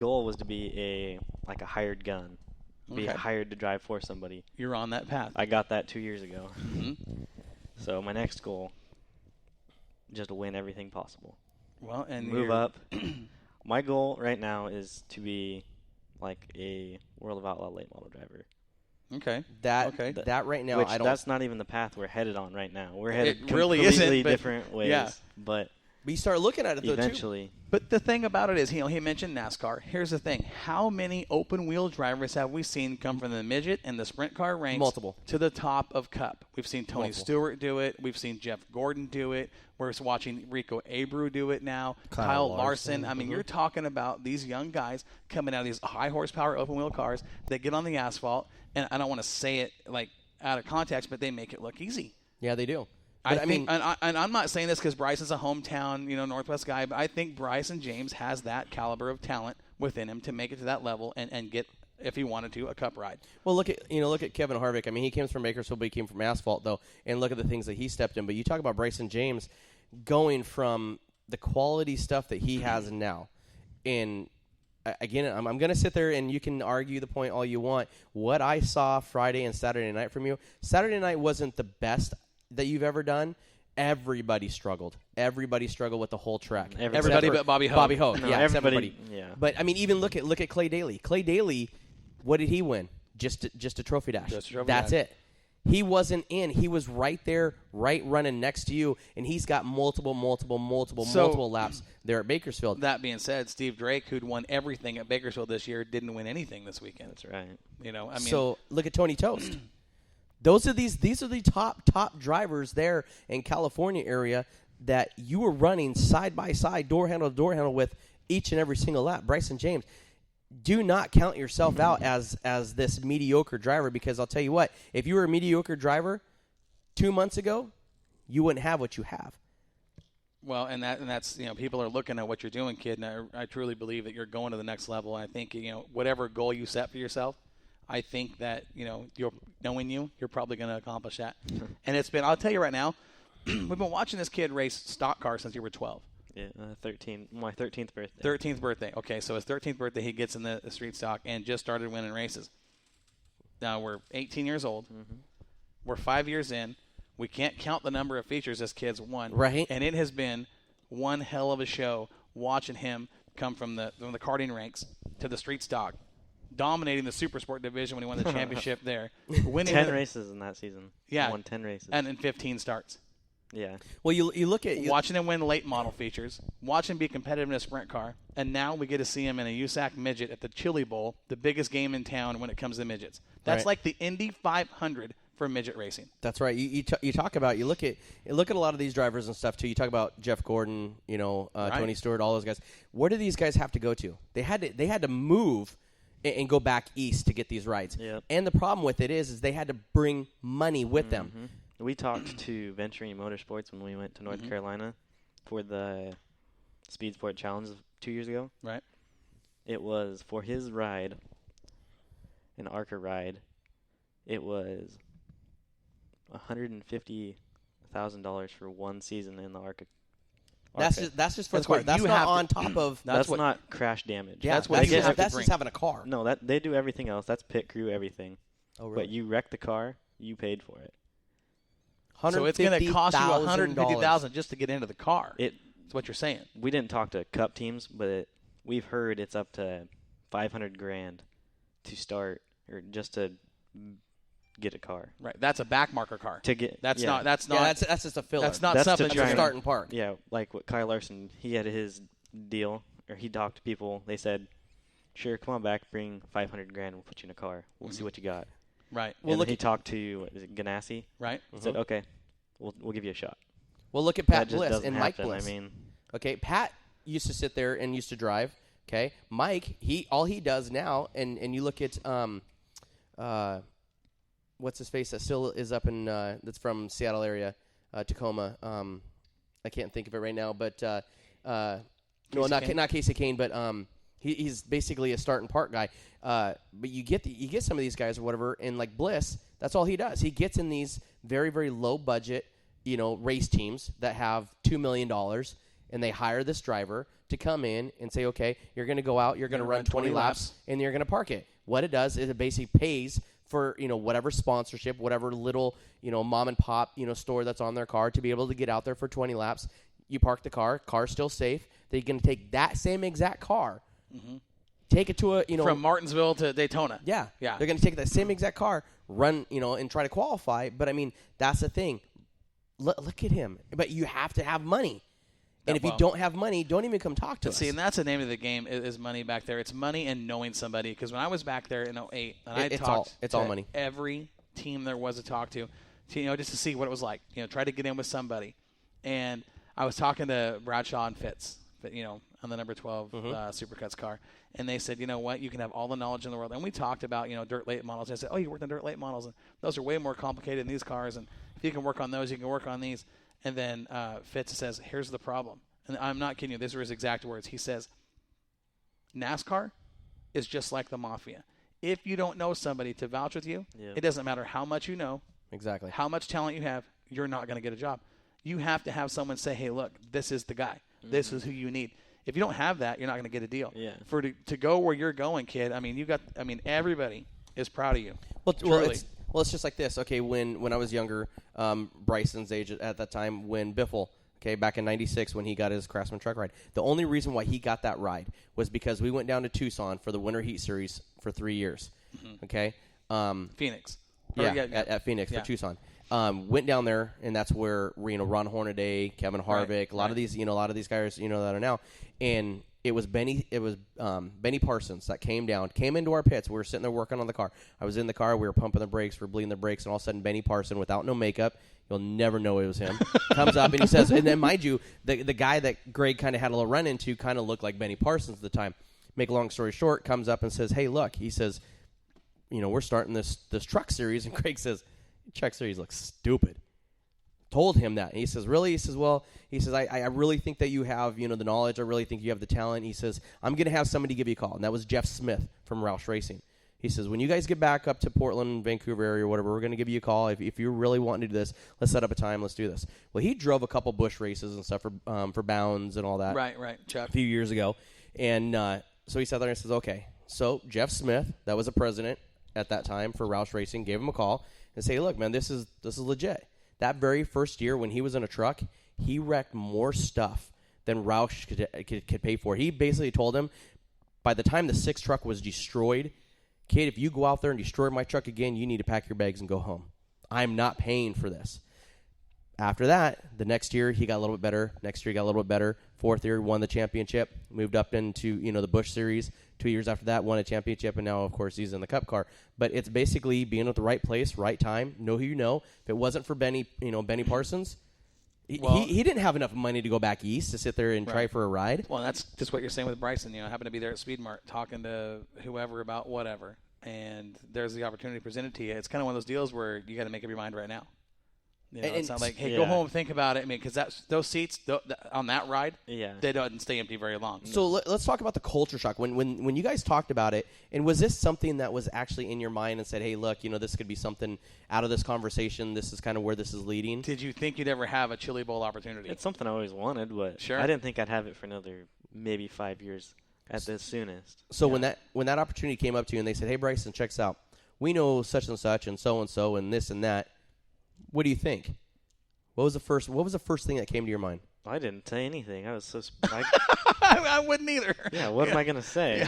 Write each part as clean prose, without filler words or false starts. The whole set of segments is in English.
goal was to be a hired gun, be Okay. hired to drive for somebody. You're on that path. I got that 2 years ago. Mhm. So my next goal, just to win everything possible. Well, and Move up. My goal right now is to be like a World of Outlaw late model driver. Okay. That that right now, Which I don't. that's not even the path we're headed on right now. We're headed It really completely isn't, but- different ways. yeah. But But you start looking at it though, too. eventually, But the thing about it is, he mentioned NASCAR. Here's the thing. How many open-wheel drivers have we seen come from the midget and the sprint car ranks Multiple. to the top of Cup? We've seen Tony Multiple. Stewart do it. We've seen Jeff Gordon do it. We're watching Rico Abreu do it now. Kyle Larson. Larson. I mean, you're talking about these young guys coming out of these high-horsepower open-wheel cars. They get on the asphalt, and I don't want to say it like out of context, but they make it look easy. Yeah, they do. I But, think, and I'm not saying this because Bryce is a hometown, Northwest guy, but I think Bryson James has that caliber of talent within him to make it to that level and get, if he wanted to, a Cup ride. Well, look at Kevin Harvick. I mean, he came from Bakersfield, but he came from asphalt, though, and look at the things that he stepped in. But you talk about Bryson James going from the quality stuff that he has now, and again, I'm going to sit there, and you can argue the point all you want. What I saw Friday and Saturday night from you, Saturday night wasn't the best that you've ever done. Everybody struggled. Everybody struggled with the whole track. Everybody but Bobby Hogue. Bobby Hogue, No, yeah, everybody- yeah. But I mean, even look at Clay Daly. Clay Daly, what did he win? Just a trophy dash. Just a trophy That's dash. it. He wasn't in. He was right there, right running next to you, and he's got multiple laps there at Bakersfield. That being said, Steve Drake, who'd won everything at Bakersfield this year, didn't win anything this weekend. that's right. So look at Tony Toast. These are the top drivers there in California area that you were running side by side, door handle to door handle with each and every single lap. Bryson James, do not count yourself out as this mediocre driver, because I'll tell you what, if you were a mediocre driver 2 months ago, you wouldn't have what you have. Well, and that's people are looking at what you're doing, kid, and I truly believe that you're going to the next level. And I think whatever goal you set for yourself, I think that knowing you're probably going to accomplish that. And I'll tell you right now, we've been watching this kid race stock cars since you were 12. Yeah, 13. My 13th birthday. 13th birthday. Okay, so his 13th birthday, he gets in the street stock and just started winning races. Now we're 18 years old. Mm-hmm. We're 5 years in. We can't count the number of features this kid's won. Right. And it has been one hell of a show watching him come from the karting ranks to the street stock, dominating the super sport division when he won the championship there. Winning 10 races in that season. Yeah. Won 10 races. and in 15 starts. yeah. Well, you look at Watching him win late model features, watching him be competitive in a sprint car, and now we get to see him in a USAC midget at the Chili Bowl, the biggest game in town when it comes to midgets. That's Right. like the Indy 500 for midget racing. That's right. You talk about, you look at a lot of these drivers and stuff too. You talk about Jeff Gordon, Tony Stewart, all those guys. Where do these guys have to go to? They had to move and go back east to get these rides. Yep. And the problem with it is they had to bring money with them. We talked to Venturing Motorsports when we went to North Carolina for the Speed Sport Challenge 2 years ago. Right. It was for his ride, an ARCA ride. It was $150,000 for one season in the ARCA. That's just for the car. what That's you not have on to- top of. That's what- not crash damage. Yeah, that's what that's you have to that's bring. just having a car. No, that they do everything else. That's pit crew, everything. Oh, really? But you wreck the car, you paid for it. So it's going to cost you $150,000. $150,000 just to get into the car. It. That's what you're saying. We didn't talk to Cup teams, but we've heard it's up to $500,000 to start, or just to get a car. Right. That's a back marker car. To get That's yeah. not. That's not. Yeah, that's just a filler. That's not That's to something. That's try a and- starting part. Yeah, like what Kyle Larson, he had his deal, or he talked to people. They said, "Sure, come on back, bring $500,000. We'll put you in a car. We'll see what you got." Right. Well, and then he talked to Ganassi. Right. Said, "Okay, we'll give you a shot." Well, look at Pat That just Bliss doesn't and Mike happen. Bliss. I mean, Okay, Pat used to sit there and used to drive. Okay, Mike, all he does now, and you look at what's his face that still is up in that's from Seattle area, Tacoma. I can't think of it right now, but no, not Casey Kane, but he's basically a start and park guy. But you get some of these guys or whatever, and like Bliss, that's all he does. He gets in these very, very low budget, race teams that have $2 million, and they hire this driver to come in and say, okay, you're going to go out, you're going to run 20 laps, and you're going to park it. What it does is it basically pays for, whatever sponsorship, whatever little, mom and pop, store that's on their car to be able to get out there for 20 laps. You park the car's still safe. They're going to take that same exact car, take it to from Martinsville to Daytona. Yeah. Yeah. They're going to take that same exact car, run, and try to qualify. But, I mean, that's the thing. Look at him. But you have to have money. And if you don't have money, don't even come talk to us. See, and that's the name of the game is money back there. It's money and knowing somebody. Because when I was back there in 2008, and it's all money. Every team there was to talk to, just to see what it was like. Try to get in with somebody. And I was talking to Bradshaw and Fitz, on the number 12 Supercuts car. And they said, you know what, you can have all the knowledge in the world. And we talked about, dirt late models. And I said, oh, you worked on dirt late models. And those are way more complicated than these cars. And if you can work on those, you can work on these. And then Fitz says, here's the problem. And I'm not kidding you. These are his exact words. He says, NASCAR is just like the mafia. If you don't know somebody to vouch with you, it doesn't matter how much you know, exactly, how much talent you have, you're not going to get a job. You have to have someone say, hey, look, this is the guy. This is who you need. If you don't have that, you're not going to get a deal. Yeah. To go where you're going, kid, everybody is proud of you. Well, it's just like this. Okay, when I was younger, Bryson's age at that time, when Biffle, back in '96 when he got his Craftsman truck ride, the only reason why he got that ride was because we went down to Tucson for the Winter Heat Series for 3 years. Okay. Phoenix. At Phoenix for Tucson. Went down there, and that's where Ron Hornaday, Kevin Harvick, a lot of these guys that are now, and it was Benny Parsons that came into our pits. We were sitting there working on the car. I was in the car. We were pumping the brakes. We were bleeding the brakes, and all of a sudden, Benny Parsons, without no makeup, you'll never know it was him, comes up and he says, and then mind you, the guy that Greg kind of had a little run into kind of looked like Benny Parsons at the time. Make a long story short, comes up and says, hey, look, he says, we're starting this truck series, and Greg says, truck series looks stupid. Told him that. And he says, really? He says, well, I really think that you have, the knowledge. I really think you have the talent. He says, I'm going to have somebody give you a call. And that was Jeff Smith from Roush Racing. He says, when you guys get back up to Portland, Vancouver area or whatever, we're going to give you a call. If you're really wanting to do this, let's set up a time. Let's do this. Well, he drove a couple Busch races and stuff for Bounds and all that. Right, Chuck. A few years ago. And so he sat there and says, okay. So Jeff Smith, that was the president at that time for Roush Racing, gave him a call and say, look, man, this is legit. That very first year when he was in a truck, he wrecked more stuff than Roush could pay for. He basically told him, by the time the 6 truck was destroyed, kid, if you go out there and destroy my truck again, you need to pack your bags and go home. I'm not paying for this. After that, the next year, he got a little bit better. Next year, he got a little bit better. 4th year, won the championship. Moved up into, the Busch Series. 2 years after that, won a championship. And now, of course, he's in the Cup car. But it's basically being at the right place, right time. Know who you know. If it wasn't for Benny Parsons, he didn't have enough money to go back east to sit there and try for a ride. Well, that's just what you're saying with Bryson. I happened to be there at Speed Mart talking to whoever about whatever. And there's the opportunity presented to you. It's kind of one of those deals where you got to make up your mind right now. It's not like, hey, go home and think about it. I mean, because those seats on that ride, they don't stay empty very long. So let's talk about the culture shock. When you guys talked about it, and was this something that was actually in your mind and said, hey, look, this could be something out of this conversation. This is kind of where this is leading. Did you think you'd ever have a Chili Bowl opportunity? It's something I always wanted, but I didn't think I'd have it for another maybe 5 years at the soonest. So when that opportunity came up to you and they said, hey, Bryson, check this out. We know such and such and so and this and that. What do you think? What was the first thing that came to your mind? I didn't say anything. I was so I wouldn't either. Yeah, what am I going to say?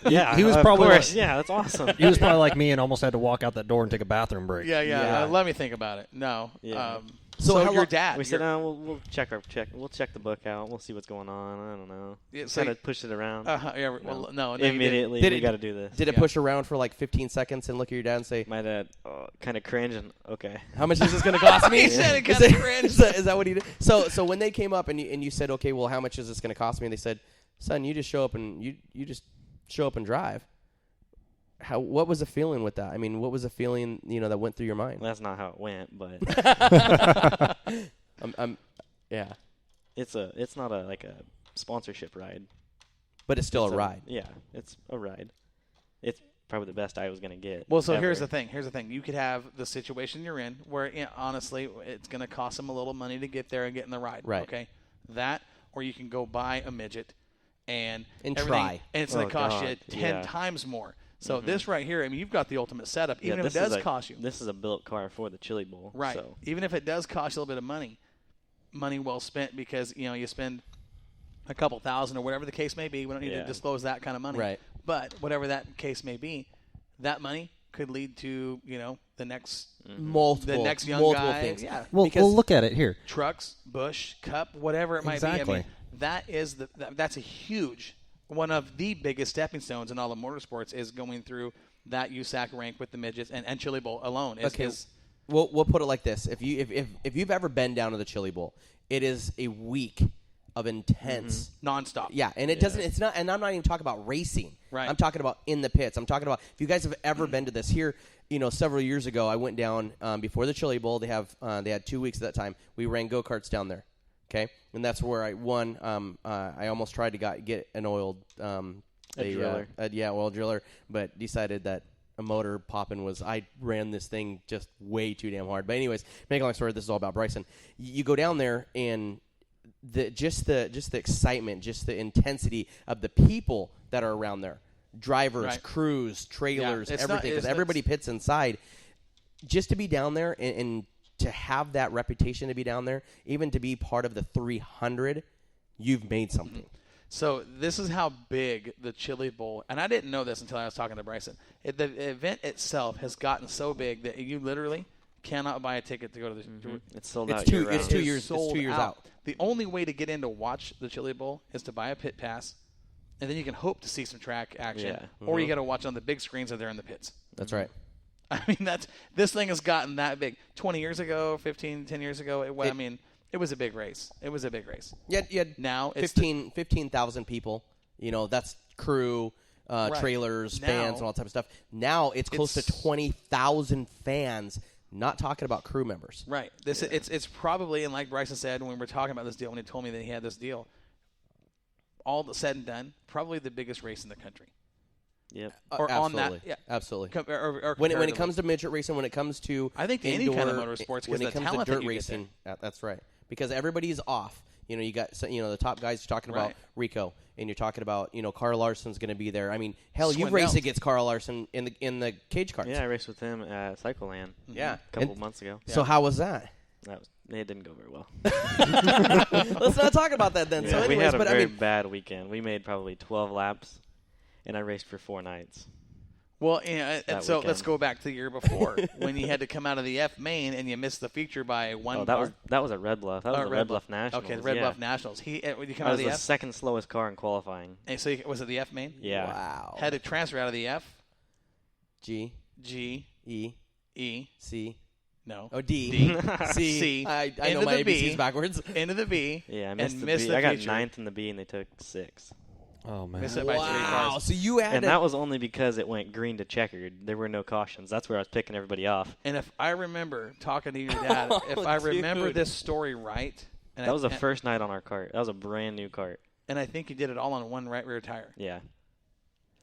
Yeah, he was probably that's awesome. He was probably like me and almost had to walk out that door and take a bathroom break. Yeah. Let me think about it. No. Yeah. So your dad. We said, we'll check the book out. We'll see what's going on. I don't know. So kind of pushed it around. No. Immediately, we got to do this. Did it push around for like 15 seconds and look at your dad and say, my dad kind of cringe and okay. How much is this going to cost me? He said it kind of cringe. Is that what he did? So when they came up and you said, okay, well, how much is this going to cost me? And they said, son, you just show up and you just show up and drive. What was the feeling with that? I mean, what was the feeling, that went through your mind? Well, that's not how it went, but yeah. It's not a sponsorship ride. But it's still a ride. Yeah, it's a ride. It's probably the best I was going to get. Well, so here's the thing. You could have the situation you're in where honestly it's going to cost them a little money to get there and get in the ride. Right. Okay. That or you can go buy a midget and And everything, try. and it's going to cost God, you 10 yeah. times more. So this right here, I mean, you've got the ultimate setup, even if it this is does cost you. This is a built car for the Chili Bowl. Right. So. Even if it does cost you a little bit of money well spent, because you spend a couple thousand or whatever the case may be. We don't need to disclose that kind of money. Right. But whatever that case may be, that money could lead to the next multiple young guy. things. Yeah. Well, look at it here. Trucks, Bush, Cup, whatever it might be. I mean, that's a huge, one of the biggest stepping stones in all of motorsports is going through that USAC rank with the midgets and Chili Bowl alone. We'll put it like this: if you've ever been down to the Chili Bowl, it is a week of intense nonstop. Yeah, and it doesn't. It's not. And I'm not even talking about racing. Right. I'm talking about in the pits. I'm talking about if you guys have ever been to this here. Several years ago, I went down before the Chili Bowl. They had 2 weeks at that time. We ran go-karts down there. Okay, and that's where I won. I almost tried to get an oiled driller. Oil driller, but decided that a motor popping was. I ran this thing just way too damn hard. But anyways, make a long story. This is all about Bryson. You go down there and just the excitement, just the intensity of the people that are around there. Drivers, crews, trailers, everything, because everybody pits inside. Just to be down there and to have that reputation to be down there, even to be part of the 300, you've made something. So this is how big the Chili Bowl, and I didn't know this until I was talking to Bryson. The event itself has gotten so big that you literally cannot buy a ticket to go to the. It's sold It's out. It's 2 years. Sold It's 2 years out. The only way to get in to watch the Chili Bowl is to buy a pit pass, and then you can hope to see some track action, or you got to watch on the big screens if they're in the pits. That's right. I mean, this thing has gotten that big. 20 years ago, 10 years ago, it was a big race. It was a big race. Yeah. Now it's 15,000 people. That's crew, trailers, fans, and all that type of stuff. Now it's close to 20,000 fans. Not talking about crew members. Right. It's probably, and like Bryson said when we were talking about this deal, when he told me that he had this deal, all said and done, probably the biggest race in the country. Yep. Or absolutely. on that, yeah. Absolutely. Or when it comes to midget racing, when it comes to I think any kind of motorsports, when it the comes to talent dirt that you racing, that's right. Because everybody's off. You got the top guys. You're talking about Rico, and you're talking about Carl Larson's going to be there. I mean, hell, you've raced against Carl Larson in the cage carts. Yeah, I raced with him at Cycleland. Yeah, a couple months ago. So how was that? It didn't go very well. Let's not talk about that then. Yeah, so anyways, we had a but very bad weekend. We made probably 12 laps, and I raced for 4 nights. Well, and so let's go back to the year before when you had to come out of the F main and you missed the feature by one car. That was at Red Bluff. That was the Red Bluff Nationals. Okay, the Red Bluff Nationals. When you come I out was of the the F? second slowest car in qualifying. And so was it the F main? Yeah. Wow. Had to transfer out of the F. G. E. C. No. Oh, D. C. C. I know my ABCs backwards. Into the B. Yeah, I missed the missed B. the I got feature. 9th in the B, and they took 6. Oh, man. Missed it by 3 Wow. cars. So you had And that was only because it went green to checkered. There were no cautions. That's where I was picking everybody off. And if I remember talking to your dad, if I remember dude. this story right. And That was the first night on our cart. That was a brand new cart. And I think you did it all on one right rear tire. Yeah.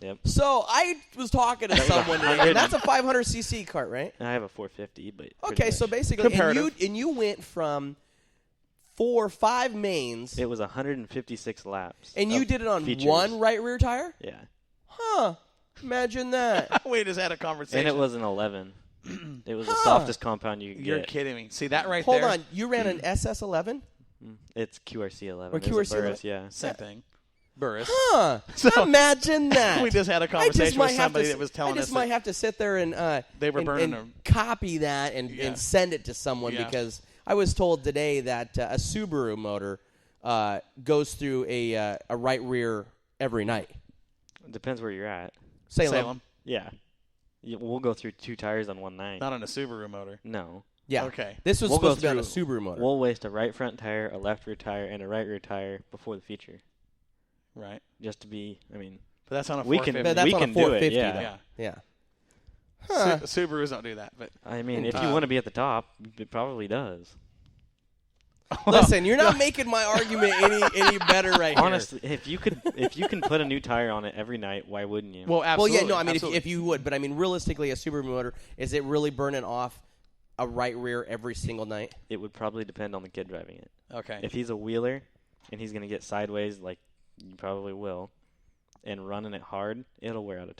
Yep. So I was talking to someone today, and that's a 500cc cart, right? I have a 450, but Okay, so basically, Comparative. and you went from 5 mains, it was 156 laps. and you did it on features. one right rear tire? Yeah. Huh. Imagine that. We just had a conversation. And it was an 11. It was the softest compound you could You're get. kidding me. See that right Hold there? on. You ran an SS11? It's QRC 11. Or It's a QRC 11? Burris, yeah. Same thing. Burris. Huh. So- Imagine that. We just had a I just conversation might with have somebody to, that was telling I just us might that have to sit there and they were burning and copy that and send it to someone Yeah. because I was told today that a Subaru motor goes through a right rear every night. It depends where you're at. Salem. Yeah. We'll go through 2 tires on one night. Not on a Subaru motor. No. Yeah. Okay. This was We'll supposed to go be on a through- Subaru motor. We'll waste a right front tire, a left rear tire, and a right rear tire before the feature. Right. Just to be, But that's on a we can 450. But that's we on can a do it, 450 yeah. though. Yeah. Yeah. Huh. Subarus don't do that. But I mean, if you want to be at the top, it probably does. Listen, you're not making my argument any better right here. Honestly, if you can put a new tire on it every night, why wouldn't you? well, Well, absolutely. yeah, no, I mean, absolutely. if you would, but I mean, realistically, a Subaru motor, is it really burning off a right rear every single night? It would probably depend on the kid driving it. Okay. If he's a wheeler, and he's going to get sideways like you probably will, and running it hard, it'll wear out a